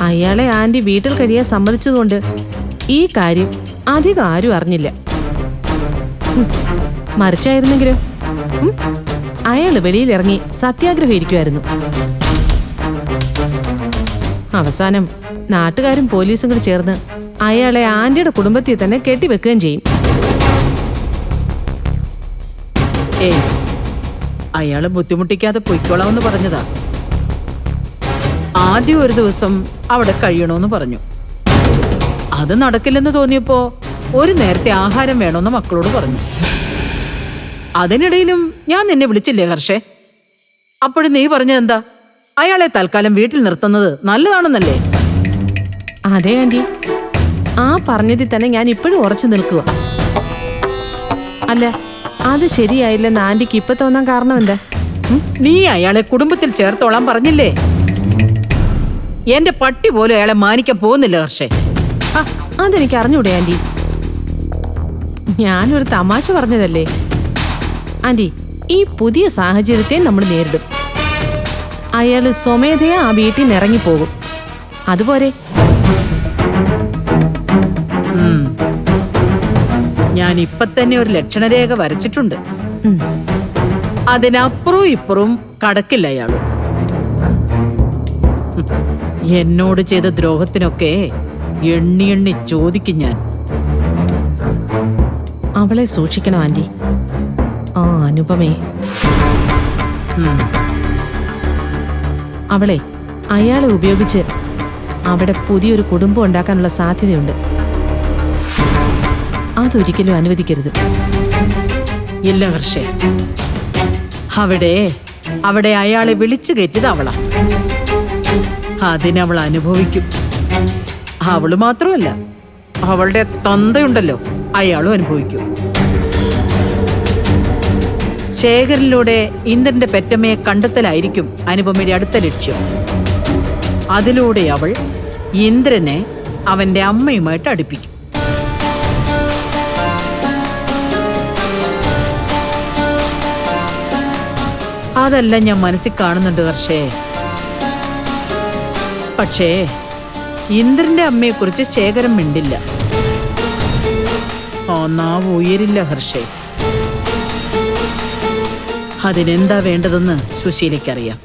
അയാളെ ആന്റി വീട്ടിൽ കഴിയാൻ സമ്മതിച്ചതുകൊണ്ട് ഈ കാര്യം അധികം ആരും അറിഞ്ഞില്ല. മറിച്ചായിരുന്നെങ്കിലോ അയാൾ വെളിയിലിറങ്ങി സത്യാഗ്രഹം ഇരിക്കുമായിരുന്നു. അവസാനം നാട്ടുകാരും പോലീസും കൂടി ചേർന്ന് അയാളെ ആന്റിയുടെ കുടുംബത്തിൽ തന്നെ കെട്ടിവെക്കുകയും ചെയ്യും. അയാള് ബുദ്ധിമുട്ടിക്കാതെ പൊയ്ക്കോളാമെന്ന് പറഞ്ഞതാ. ആദ്യം ഒരു ദിവസം അവിടെ കഴിയണമെന്ന് പറഞ്ഞു. അത് നടക്കില്ലെന്ന് തോന്നിയപ്പോ ഒരു നേരത്തെ ആഹാരം വേണമെന്ന് മക്കളോട് പറഞ്ഞു. അതിനിടയിലും ഞാൻ നിന്നെ വിളിച്ചില്ലേ ഹർഷേ? അപ്പോഴും നീ പറഞ്ഞതെന്താ? അയാളെ തൽക്കാലം വീട്ടിൽ നിർത്തുന്നത് നല്ലതാണെന്നല്ലേ? അതെ ആന്റി, ആ പറഞ്ഞതിൽ തന്നെ ഞാൻ ഇപ്പോഴും ഉറച്ചു നിൽക്കുക. അല്ല, അത് ശരിയായില്ലെന്ന് ആന്റിക്ക് ഇപ്പൊ തോന്നാൻ കാരണം എന്താ? നീ അയാളെ കുടുംബത്തിൽ ചേർത്തോളാൻ പറഞ്ഞില്ലേ? എന്റെ പട്ടി പോലും അയാളെ മാനിക്കാൻ പോകുന്നില്ല ഹർഷേ. അതെനിക്ക് അറിഞ്ഞൂടെ ആന്റി, ഞാനൊരു തമാശ പറഞ്ഞതല്ലേ. ആന്റി, ഈ പുതിയ സാഹചര്യത്തെ നമ്മൾ നേരിടും. അയാൾ സ്വമേധയാ ആ വീട്ടിൽ നിന്ന് ഇറങ്ങിപ്പോകും. അതുപോലെ ഞാൻ ഇപ്പൊ തന്നെ ഒരു ലക്ഷണരേഖ വരച്ചിട്ടുണ്ട്. അതിനപ്പുറവും ഇപ്പുറവും കടക്കില്ല അയാള്. എന്നോട് ചെയ്ത ദ്രോഹത്തിനൊക്കെ എണ്ണി എണ്ണി ചോദിക്കും ഞാൻ. അവളെ സൂക്ഷിക്കണം ആന്റി. ആ അനുപമേ, അവളെ അയാളെ ഉപയോഗിച്ച് അവിടെ പുതിയൊരു കുടുംബം ഉണ്ടാക്കാനുള്ള സാധ്യതയുണ്ട്. അതൊരിക്കലും അനുവദിക്കരുത്. ഇല്ല ഹർഷേ, അവിടെ അയാളെ വിളിച്ചു കയറ്റിയത് അവളാ. അതിനവൾ അനുഭവിക്കും. അവള് മാത്രമല്ല, അവളുടെ തന്തയുണ്ടല്ലോ, അയാളും അനുഭവിക്കും. ശേഖരിലൂടെ ഇന്ദ്രന്റെ പെറ്റമ്മയെ കണ്ടെത്തലായിരിക്കും അനുപമയുടെ അടുത്ത ലക്ഷ്യം. അതിലൂടെ അവൾ ഇന്ദ്രനെ അവന്റെ അമ്മയുമായിട്ട് അടുപ്പിക്കും. അതെല്ലാം ഞാൻ മനസ്സിൽ കാണുന്നുണ്ട് ഹർഷേ. പക്ഷേ ഇന്ദ്രന്റെ അമ്മയെക്കുറിച്ച് ശേഖരം മിണ്ടില്ല. ആ നാവ് ഉയരില്ല ഹർഷേ. അതിനെന്താ വേണ്ടതെന്ന് സുശീലയ്ക്കറിയാം.